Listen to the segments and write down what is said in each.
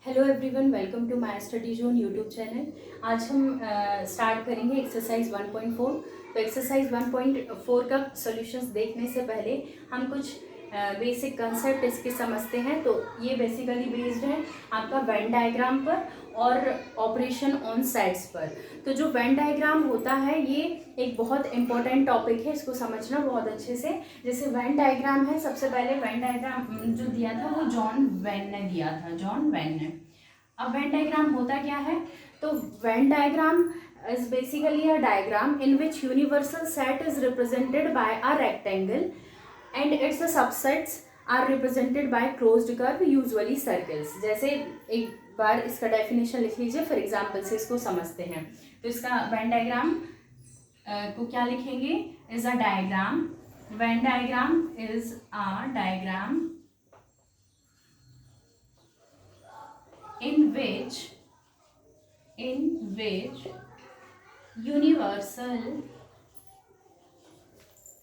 Hello everyone, welcome to my study zone YouTube channel. आज हम start करेंगे exercise 1.4। तो एक्सरसाइज 1.4 का सॉल्यूशंस देखने से पहले हम कुछ बेसिक कंसेप्ट इसके समझते हैं। तो ये बेसिकली बेस्ड है आपका वेन डायग्राम पर और ऑपरेशन ऑन सेट्स पर। तो जो वेन डायग्राम होता है ये एक बहुत इंपॉर्टेंट टॉपिक है, इसको समझना बहुत अच्छे से। जैसे वेन डायग्राम है, सबसे पहले वेन डायग्राम जो दिया था वो जॉन वेन ने दिया था, जॉन वेन ने। अब वेन डायग्राम होता क्या है? तो Venn diagram is basically a diagram in which universal set is represented by a rectangle and its subsets are represented by closed curve, usually circles। जैसे एक बार इसका डेफिनेशन लिख लीजिए, फॉर एग्जाम्पल से इसको समझते हैं। तो इसका वेन डायग्राम को क्या लिखेंगे? Is a diagram, Venn diagram is a diagram in which universal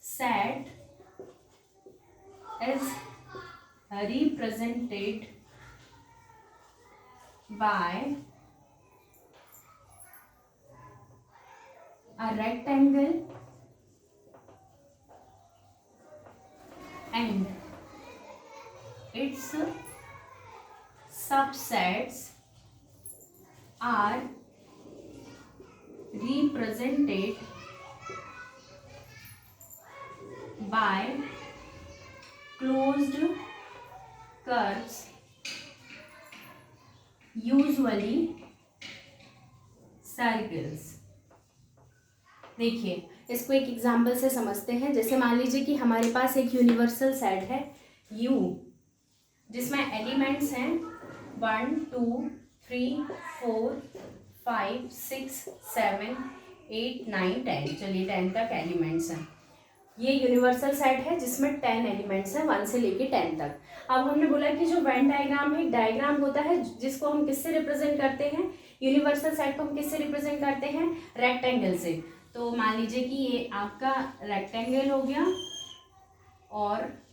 set is represented by a rectangle and its subsets are represented by closed curves, usually circles। देखिए इसको एक एग्जाम्पल से समझते हैं। जैसे मान लीजिए कि हमारे पास एक यूनिवर्सल सेट है U, जिसमें एलिमेंट्स हैं 1 2 3 4 5 6 7 8 9 10। चलिए 10 तक एलिमेंट्स हैं। ये यूनिवर्सल सेट है जिसमें 10 एलिमेंट्स हैं 1 से लेके 10 तक। अब हमने बोला कि जो वेन डायग्राम है, एक डायग्राम होता है जिसको हम किससे रिप्रेजेंट करते हैं? यूनिवर्सल सेट को हम किससे रिप्रेजेंट करते हैं? रेक्टेंगल से। तो मान लीजिए कि ये आपका रेक्टेंगल हो गया और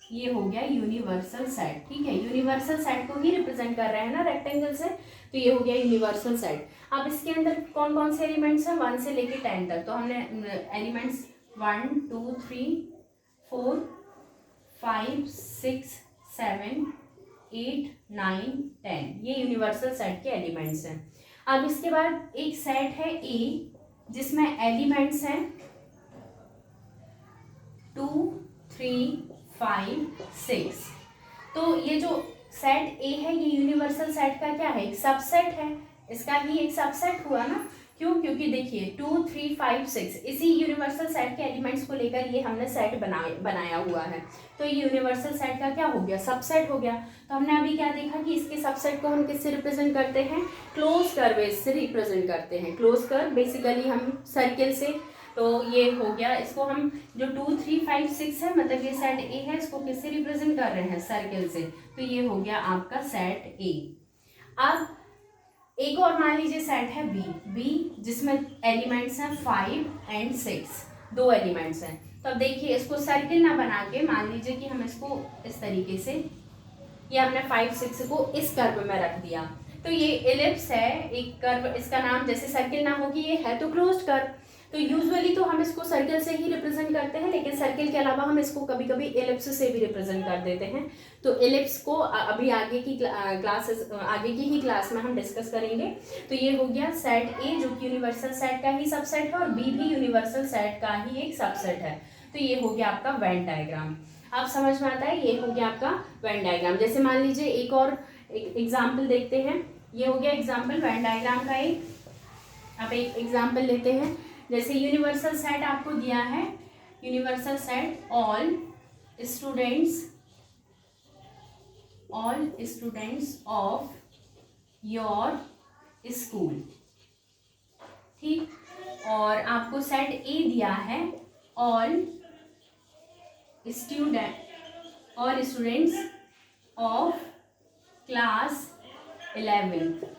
ये हो गया यूनिवर्सल सेट। ठीक है, यूनिवर्सल सेट को ही रिप्रेजेंट कर रहे हैं ना रेक्टेंगल से, तो ये हो गया यूनिवर्सल सेट। अब इसके अंदर कौन कौन से एलिमेंट्स हैं? 1 से लेके 10 तक। तो हमने एलिमेंट्स 1 2 3 4 5 6 7 8 9 10, ये यूनिवर्सल सेट के एलिमेंट्स हैं। अब इसके बाद एक सेट है ए, जिसमें एलिमेंट्स हैं 2 3 5 6। तो ये जो सेट ए है ये यूनिवर्सल सेट का क्या है? एक सबसेट है। इसका ही एक सबसेट हुआ ना। क्यों? क्योंकि देखिए 2 3 5 6 इसी यूनिवर्सल सेट के एलिमेंट्स को लेकर ये हमने सेट बनाया हुआ है। तो ये यूनिवर्सल सेट का क्या हो गया? सबसेट हो गया। तो हमने अभी क्या देखा कि इसके सबसेट को हम किससे रिप्रेजेंट करते हैं? क्लोज कर्व से रिप्रेजेंट करते हैं। क्लोज कर्व बेसिकली हम सर्किल से। तो ये हो गया, इसको हम जो 2 3 5 6 है, मतलब ये सेट ए है, इसको किससे रिप्रेजेंट कर रहे हैं? सर्किल से। तो ये हो गया आपका सेट ए। अब एक और मान लीजिए सेट है बी, जिसमें एलिमेंट्स हैं 5 और 6, दो एलिमेंट्स हैं। तो अब देखिए इसको सर्किल ना बना के मान लीजिए कि हम इसको इस तरीके से, ये हमने 5 6 को इस कर्व में रख दिया। तो ये एलिप्स है, एक कर्व, इसका नाम जैसे सर्किल ना होगी, ये है तो क्लोज्ड कर्व। तो यूजुअली तो हम इसको सर्किल से ही रिप्रेजेंट करते हैं, लेकिन सर्किल के अलावा हम इसको कभी कभी एलिप्स से भी रिप्रेजेंट कर देते हैं। तो एलिप्स को अभी आगे की क्लास में हम डिस्कस करेंगे। तो ये हो गया सेट ए, जो कि यूनिवर्सल सेट का ही सबसेट है, और बी भी यूनिवर्सल सेट का ही एक सबसेट है। तो ये हो गया आपका वेन डायग्राम। अब समझ में आता है, ये हो गया आपका वेन डायग्राम। जैसे मान लीजिए एक और एग्जाम्पल देखते हैं। ये हो गया एग्जाम्पल वेन डायग्राम का एक। अब एक एग्जाम्पल लेते हैं। जैसे यूनिवर्सल सेट आपको दिया है, universal set all students of your school. ठीक, और आपको सेट ए दिया है ऑल स्टूडेंट्स ऑफ क्लास 11।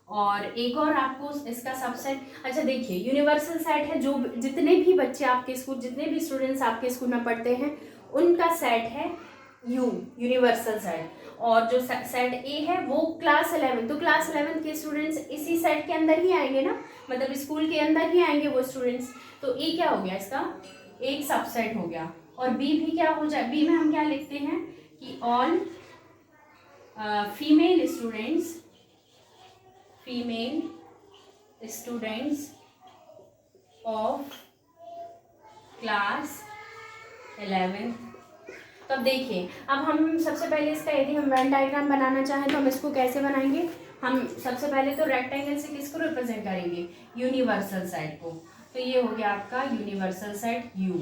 और एक और आपको इसका सबसेट, अच्छा देखिए यूनिवर्सल सेट है, जो जितने भी बच्चे आपके स्कूल, जितने भी स्टूडेंट्स आपके स्कूल में पढ़ते हैं उनका सेट है यू, यूनिवर्सल सेट। और जो सेट ए है वो क्लास 11, तो क्लास 11 के स्टूडेंट्स इसी सेट के अंदर ही आएंगे ना, मतलब स्कूल के अंदर ही आएंगे वो स्टूडेंट्स। तो ए क्या हो गया, इसका एक सबसेट हो गया। और बी भी क्या हो जाए, बी में हम क्या लिखते हैं कि all female students of class 11। तो अब देखिए, अब हम सबसे पहले इसका यदि हम वेन डायग्राम बनाना चाहें तो हम इसको कैसे बनाएंगे। हम सबसे पहले तो रेक्टेंगल से किसको रिप्रेजेंट करेंगे, यूनिवर्सल सेट को। तो ये हो गया आपका यूनिवर्सल सेट यू।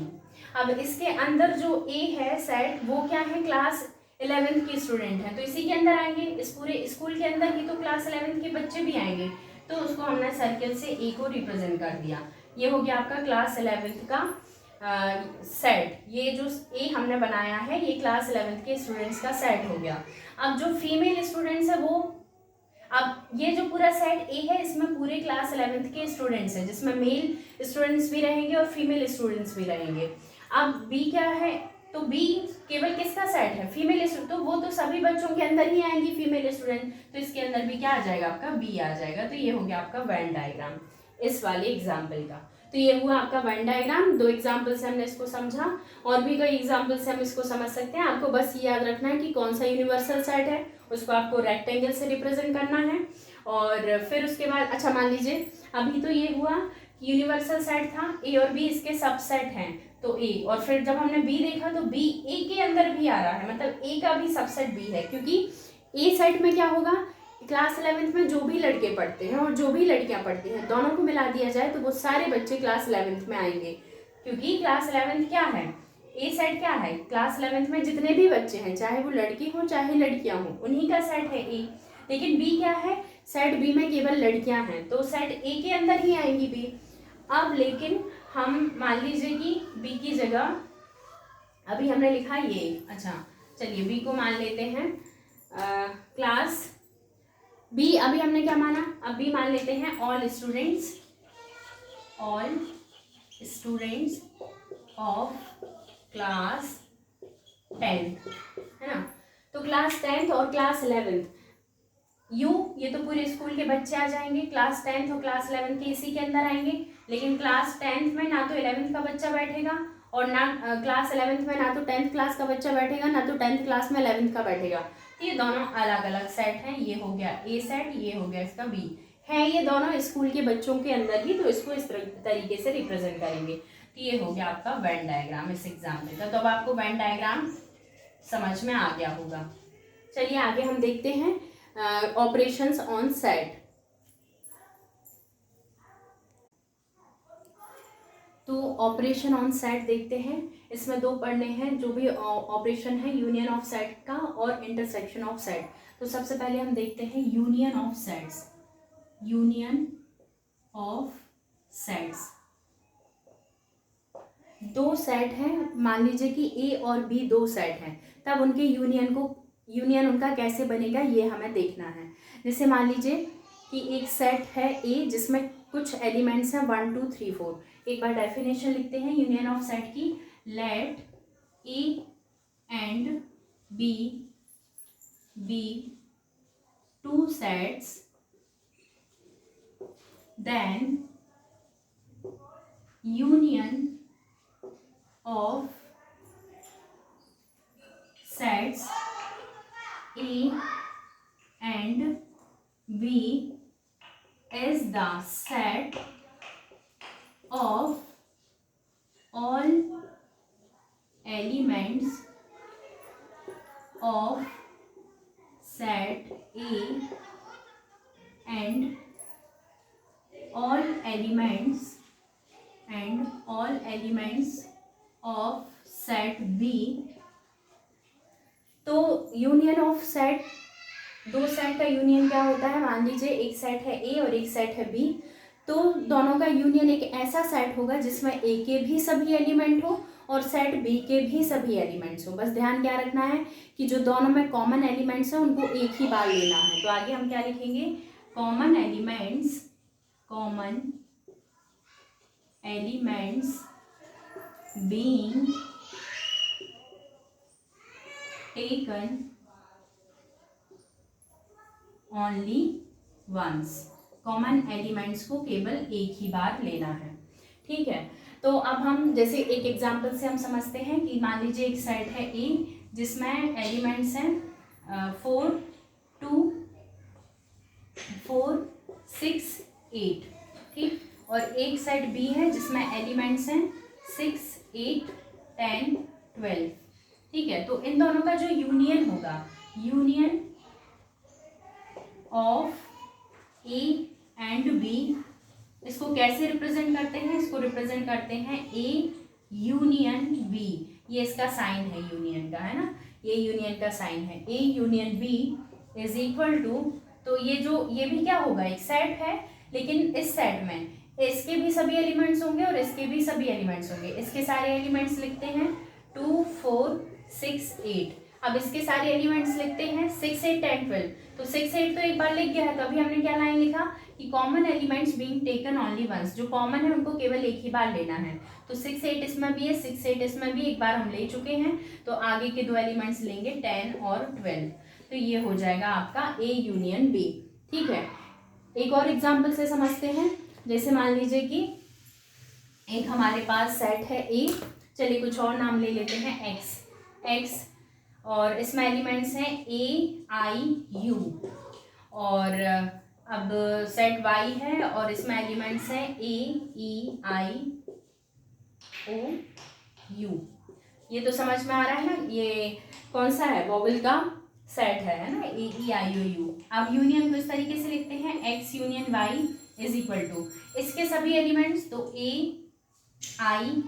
अब इसके अंदर जो ए है सेट, वो क्या है, क्लास 11 के स्टूडेंट हैं, तो इसी के अंदर आएंगे, इस पूरे स्कूल के अंदर ही तो क्लास 11 के बच्चे भी आएंगे। तो उसको हमने सर्कल से ए को रिप्रेजेंट कर दिया। ये हो गया आपका क्लास 11 का सेट। ये जो ए हमने बनाया है ये क्लास 11 के स्टूडेंट्स का सेट हो गया। अब जो फीमेल स्टूडेंट्स है वो, अब ये जो पूरा सेट ए है इसमें पूरे क्लास 11 के स्टूडेंट्स हैं, जिसमें मेल स्टूडेंट्स भी रहेंगे और फीमेल स्टूडेंट्स भी रहेंगे। अब बी क्या है, तो बी केवल किसका सेट है, फीमेल स्टूडेंट, तो वो तो सभी बच्चों के अंदर ही आएंगी फीमेल स्टूडेंट, तो इसके अंदर भी क्या आ जाएगा, आपका बी आ जाएगा। तो ये हो गया आपका वेन डायग्राम इस वाले एग्जाम्पल का। तो ये हुआ आपका वेन डायग्राम। दो एग्जाम्पल से हमने इसको समझा, और भी कई एग्जाम्पल से हम इसको समझ सकते हैं। आपको बस ये याद रखना है कि कौन सा यूनिवर्सल सेट है, उसको आपको रेक्टेंगल से रिप्रेजेंट करना है। और फिर उसके बाद अच्छा मान लीजिए अभी तो ये हुआ यूनिवर्सल सेट था, ए और बी इसके सबसेट हैं, तो ए, और फिर जब हमने बी देखा तो बी ए के अंदर भी आ रहा है, मतलब ए का भी सबसेट बी है, क्योंकि ए सेट में क्या होगा, क्लास 11th में जो भी लड़के पढ़ते हैं और जो भी लड़कियां पढ़ती हैं दोनों को मिला दिया जाए तो वो सारे बच्चे क्लास 11th में आएंगे, क्योंकि क्लास 11th क्या है, ए सेट क्या है, क्लास 11th में जितने भी बच्चे हैं चाहे वो लड़की हो चाहे लड़कियां हो उन्हीं का सेट है ए। लेकिन बी क्या है, सेट बी में केवल लड़कियां हैं, तो सेट ए के अंदर ही आएंगी बी। अब लेकिन हम मान लीजिए कि बी की जगह अभी हमने लिखा ये, अच्छा चलिए बी को मान लेते हैं क्लास बी, अभी हमने क्या माना, अब बी मान लेते हैं all students of class 10th, है ना। तो क्लास 10th और क्लास 11th यू, ये तो पूरे स्कूल के बच्चे आ जाएंगे, क्लास 10th और क्लास 11th के इसी के अंदर आएंगे। लेकिन क्लास 10th में ना तो 11th का बच्चा बैठेगा और ना क्लास 11th में ना तो 10th क्लास का बच्चा बैठेगा, ना तो 10th क्लास में 11th का बैठेगा। ये दोनों अलग अलग सेट हैं, ये हो गया ए सेट, ये हो गया इसका बी है, ये दोनों स्कूल के बच्चों के अंदर ही, तो इसको इस तरीके से रिप्रेजेंट करेंगे। तो ये हो गया आपका वेन डायग्राम इस एग्जाम्पल का। तो अब आपको वेन डायग्राम समझ में आ गया होगा। चलिए आगे हम देखते हैं ऑपरेशंस ऑन सेट। तो ऑपरेशन ऑन सेट देखते हैं, इसमें दो पढ़ने हैं जो भी ऑपरेशन है, यूनियन ऑफ सेट का और इंटरसेक्शन ऑफ सेट। तो सबसे पहले हम देखते हैं union of sets. Union of sets, दो सेट हैं, मान लीजिए कि ए और बी दो सेट हैं, तब उनके यूनियन उनका कैसे बनेगा ये हमें देखना है। जैसे मान लीजिए कि एक सेट है ए जिसमें कुछ एलिमेंट्स हैं 1 2 3 4। एक बार डेफिनेशन लिखते हैं यूनियन ऑफ सेट की, let A and B be two sets then union of sets A and B is the set of all elements of set A and all elements of set B. तो union of set, दो set का union क्या होता है, मान लीजिए एक set है ए और एक सेट है बी, तो दोनों का यूनियन एक ऐसा सेट होगा जिसमें ए के भी सभी एलिमेंट हो और सेट बी के भी सभी एलिमेंट्स हो। बस ध्यान क्या रखना है कि जो दोनों में कॉमन एलिमेंट्स हैं उनको एक ही बार लेना है। तो आगे हम क्या लिखेंगे, common elements being taken only once, common elements को केवल एक ही बार लेना है। ठीक है, तो अब हम जैसे एक एग्जांपल से हम समझते हैं कि मान लीजिए एक सेट है ए जिसमें एलिमेंट्स हैं 4 2 4 6 8, ठीक, और एक सेट बी है जिसमें एलिमेंट्स हैं 6 8 10 12, ठीक है। तो इन दोनों का जो यूनियन होगा, union of A and B, इसको कैसे रिप्रेजेंट करते हैं, इसको रिप्रेजेंट करते हैं ए यूनियन बी, ये इसका साइन है यूनियन का, है ना, ये यूनियन का साइन है, A union B is equal to, तो ये भी क्या होगा, एक सेट है, लेकिन इस सेट में इसके भी सभी एलिमेंट्स होंगे और इसके भी सभी एलिमेंट्स होंगे। इसके सारे एलिमेंट्स लिखते हैं 2 4 6 8, अब इसके सारे एलिमेंट्स लिखते हैं 6 8 10 12, तो 6 8 तो एक बार लिख गया है, तो अभी हमने क्या लाइन लिखा कि common elements being taken only once, जो कॉमन है उनको केवल एक ही बार लेना है। तो 6 8 इसमें भी है, 6 8 इसमें भी एक बार हम ले चुके हैं, तो आगे के दो एलिमेंट्स लेंगे 10 और 12, तो ये हो जाएगा आपका ए यूनियन बी। ठीक है, एक और एग्जाम्पल से समझते हैं, जैसे मान लीजिए कि एक हमारे पास सेट है ए, चलिए कुछ और नाम ले लेते हैं एक्स, और इसमें एलिमेंट्स हैं ए आई यू, और अब सेट वाई है और इसमें एलिमेंट्स हैं ए ई आई ओ यू, ये तो समझ में आ रहा है ना, ये कौन सा है, वोवेल का सेट है ना, ए ई आई ओ यू। अब यूनियन को इस तरीके से लिखते हैं x union y is equal to, इसके सभी एलिमेंट्स तो ए आई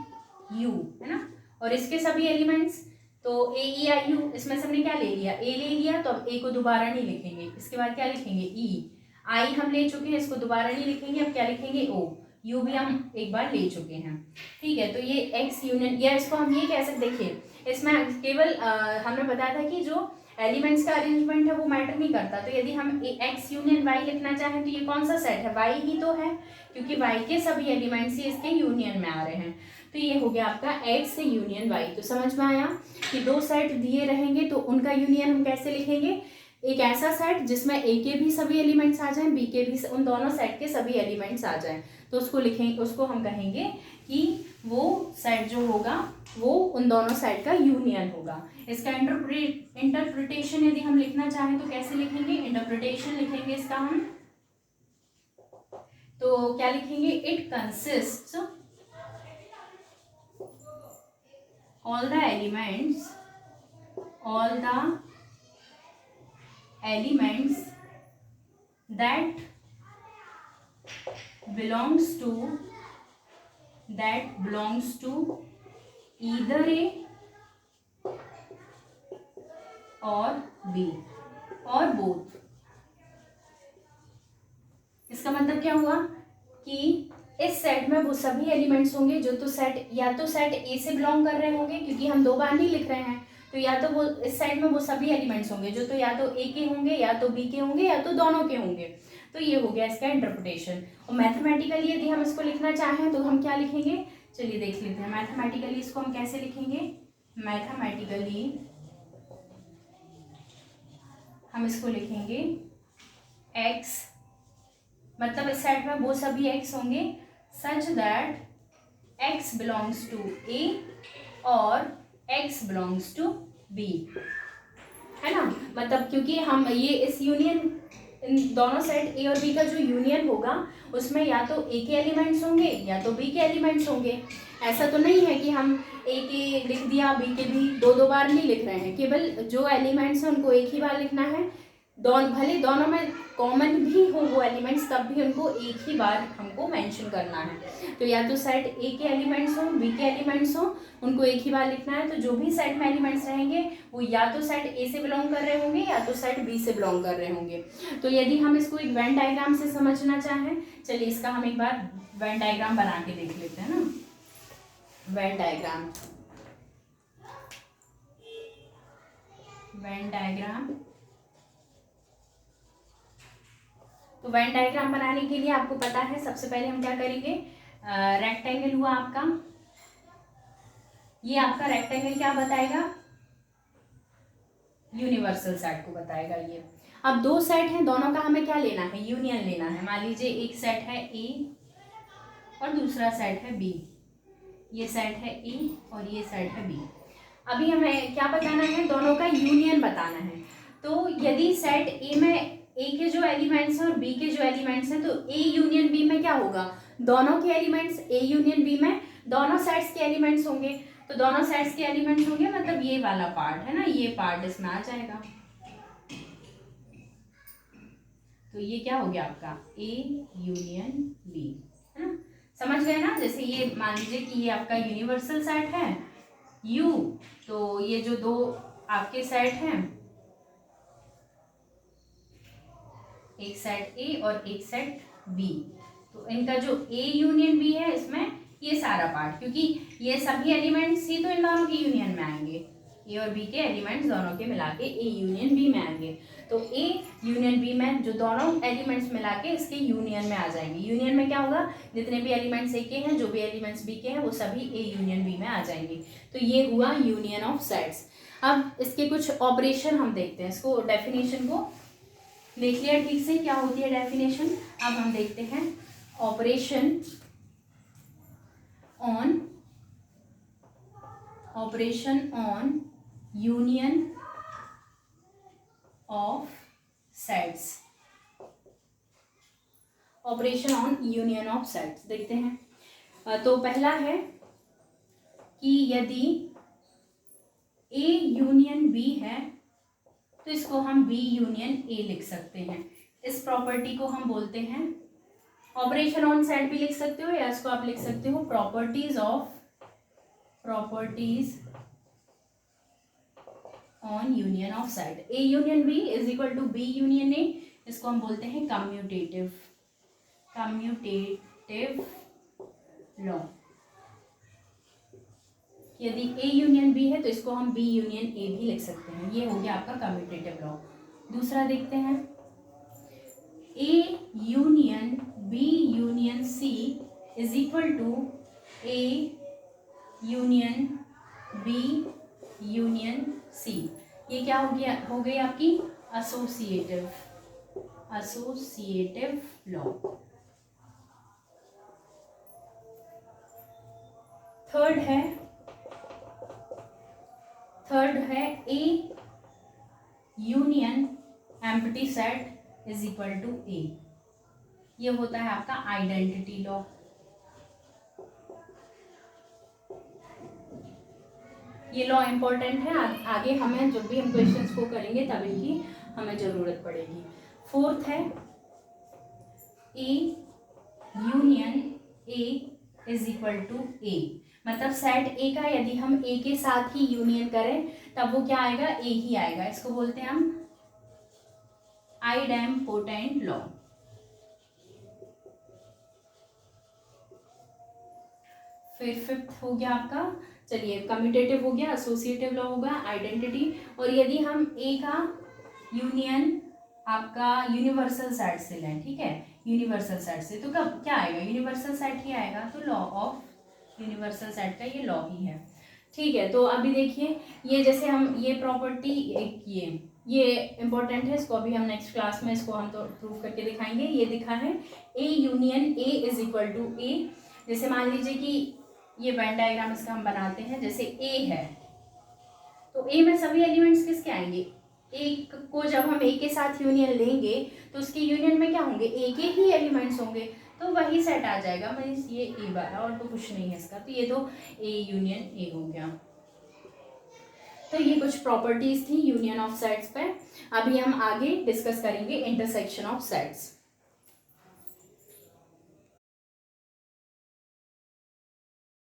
यू, है ना, और इसके सभी एलिमेंट्स तो ए ई आई यू, इसमें से हमने क्या ले लिया, ए ले लिया, तो अब ए को दोबारा नहीं लिखेंगे, इसके बाद क्या लिखेंगे ई, आई हम ले चुके हैं, इसको दोबारा नहीं लिखेंगे, अब क्या लिखेंगे ओ, यू भी हम एक बार ले चुके हैं। ठीक है, तो ये एक्स यूनियन, या इसको हम ये कह सकते, देखिए इसमें केवल हमने बताया था कि जो एलिमेंट्स का अरेंजमेंट है वो मैटर नहीं करता, तो यदि हम एक्स यूनियन वाई लिखना चाहें तो ये कौन सा सेट है, वाई ही तो है, क्योंकि वाई के सभी एलिमेंट्स ही इसके यूनियन में आ रहे हैं, तो ये हो गया आपका एक्स यूनियन वाई। तो समझ में आया कि दो सेट दिए रहेंगे तो उनका यूनियन हम कैसे लिखेंगे, एक ऐसा सेट जिसमें ए के भी सभी एलिमेंट्स आ जाएं, बी के भी, उन दोनों सेट के सभी एलिमेंट्स आ जाएं, तो उसको लिखेंगे, उसको हम कहेंगे कि वो सेट जो होगा वो उन दोनों सेट का यूनियन होगा। इसका इंटरप्रिटेशन यदि हम लिखना चाहें तो कैसे लिखेंगे, इंटरप्रिटेशन लिखेंगे इसका हम, तो क्या लिखेंगे, it consist all the elements that belongs to either A or B or both। इसका मतलब क्या हुआ कि इस सेट में वो सभी एलिमेंट्स होंगे जो तो सेट, या तो सेट ए से बिलोंग कर रहे होंगे, क्योंकि हम दो बार नहीं लिख रहे हैं, तो या तो वो इस सेट में वो सभी एलिमेंट्स होंगे जो तो या तो ए के होंगे, या तो बी के होंगे, या तो दोनों के होंगे, तो ये हो गया इसका इंटरप्रिटेशन। और मैथमेटिकली यदि हम इसको लिखना चाहें तो हम क्या लिखेंगे, चलिए देख लेते हैं, मैथमेटिकली इसको हम कैसे लिखेंगे, मैथमेटिकली हम इसको लिखेंगे एक्स, मतलब इस सेट में वो सभी एक्स होंगे such that x belongs to A और x belongs to B, है ना, मतलब क्योंकि हम ये इस यूनियन, इन दोनों सेट ए और बी का जो यूनियन होगा उसमें या तो ए के एलिमेंट्स होंगे या तो बी के एलिमेंट्स होंगे, ऐसा तो नहीं है कि हम ए के लिख दिया बी के भी दो बार नहीं लिख रहे हैं, केवल जो एलिमेंट्स हैं उनको एक ही बार लिखना है, भले दोनों में कॉमन भी हो वो एलिमेंट्स, तब भी उनको एक ही बार हमको मेंशन करना है, तो या तो सेट ए के एलिमेंट्स हो, बी के एलिमेंट्स हो, उनको एक ही बार लिखना है, तो जो भी सेट में एलिमेंट्स रहेंगे वो या तो सेट ए से बिलोंग कर रहे होंगे या तो सेट बी से बिलोंग कर रहे होंगे। तो यदि हम इसको एक वेन डायग्राम से समझना चाहें, चलिए इसका हम एक बार वेन डायग्राम बना के देख लेते हैं ना, वेन डायग्राम, वेन डायग्राम, तो वेन डायग्राम बनाने के लिए आपको पता है सबसे पहले हम क्या करेंगे, रेक्टेंगल हुआ आपका, ये आपका रेक्टेंगल क्या बताएगा, यूनिवर्सल सेट को बताएगा ये। अब दो सेट हैं, दोनों का हमें क्या लेना है, यूनियन लेना है। मान लीजिए एक सेट है ए और दूसरा सेट है बी, ये सेट है ए और ये सेट है बी। अभी हमें क्या बताना है, दोनों का यूनियन बताना है। तो यदि सेट ए में ए के जो एलिमेंट्स हैं और बी के जो एलिमेंट्स हैं, तो ए यूनियन बी में क्या होगा, दोनों के एलिमेंट्स ए यूनियन बी में दोनों सेट्स के एलिमेंट्स होंगे। तो दोनों सेट्स के एलिमेंट्स होंगे मतलब ये वाला पार्ट है ना, ये पार्ट इसमें आ जाएगा। तो ये क्या हो गया आपका ए यूनियन बी, है ना, समझ गए ना। जैसे ये मान लीजिए कि ये आपका यूनिवर्सल सेट है यू, तो ये जो दो आपके सेट हैं, एक सेट ए और एक सेट बी, तो इनका जो ए यूनियन बी है इसमें ये सारा पार्ट, क्योंकि ये सभी एलिमेंट्स ही तो इन दोनों के यूनियन में आएंगे, ए और बी के एलिमेंट्स दोनों के मिला के ए यूनियन बी में आएंगे। तो ए यूनियन बी में जो दोनों एलिमेंट्स मिला के इसके यूनियन में आ जाएंगे। यूनियन में क्या होगा, जितने भी एलिमेंट्स ए के हैं, जो भी एलिमेंट्स बी के हैं, वो सभी ए यूनियन बी में आ जाएंगे। तो ये हुआ यूनियन ऑफ सेट्स। अब इसके कुछ ऑपरेशन हम देखते हैं, इसको डेफिनेशन को देख लिया ठीक से क्या होती है डेफिनेशन। अब हम देखते हैं operation on union of sets. Operation on union of sets देखते हैं। तो पहला है कि यदि ए यूनियन बी है तो इसको हम बी यूनियन ए लिख सकते हैं। इस प्रॉपर्टी को हम बोलते हैं, ऑपरेशन ऑन सेट भी लिख सकते हो या इसको आप लिख सकते हो properties on union of set. A union B is equal to B union A, इसको हम बोलते हैं कम्यूटेटिव लॉ। यदि ए यूनियन बी है तो इसको हम बी यूनियन ए भी लिख सकते हैं। ये हो गया आपका कम्यूटेटिव लॉ। दूसरा देखते हैं, A union B union C is equal to A union B union C. ये क्या हो गई आपकी एसोसिएटिव लॉ। थर्ड है A union empty set is equal to A. ये होता है आपका आइडेंटिटी लॉ। ये लॉ इंपॉर्टेंट है, आगे हमें जब भी हम क्वेश्चंस को करेंगे तब इनकी हमें जरूरत पड़ेगी। फोर्थ है A union A is equal to A, मतलब सेट ए का यदि हम ए के साथ ही यूनियन करें तब वो क्या आएगा, ए ही आएगा। इसको बोलते हैं हम आइडेम्पोटेंट लॉ। फिर फिफ्थ हो गया आपका, चलिए कम्यूटेटिव हो गया, एसोसिएटिव लॉ होगा, आइडेंटिटी। और यदि हम ए का यूनियन आपका यूनिवर्सल सेट से लें, ठीक है, यूनिवर्सल सेट से, तो कब क्या आएगा, यूनिवर्सल सेट ही आएगा। तो लॉ ऑफ यूनिवर्सल सेट का ये लॉ ही है, ठीक है। तो अभी देखिए ये जैसे हम ये प्रॉपर्टी ये इंपॉर्टेंट है, इसको अभी हम नेक्स्ट क्लास में इसको हम तो प्रूव करके दिखाएंगे। ये दिखा है A union A is equal to A. जैसे मान लीजिए कि ये वेन डायग्राम इसका हम बनाते हैं, जैसे ए है तो ए में सभी एलिमेंट्स किसके आएंगे, एक को जब हम ए के साथ यूनियन लेंगे तो उसके यूनियन में क्या होंगे, ए के ही एलिमेंट्स होंगे, तो वही सेट आ जाएगा। मीन्स ये ए वाला और तो कुछ नहीं है इसका, तो ये तो ए यूनियन ए हो गया। तो ये कुछ प्रॉपर्टीज थी यूनियन ऑफ सेट्स पे। अभी हम आगे डिस्कस करेंगे इंटरसेक्शन ऑफ सेट्स।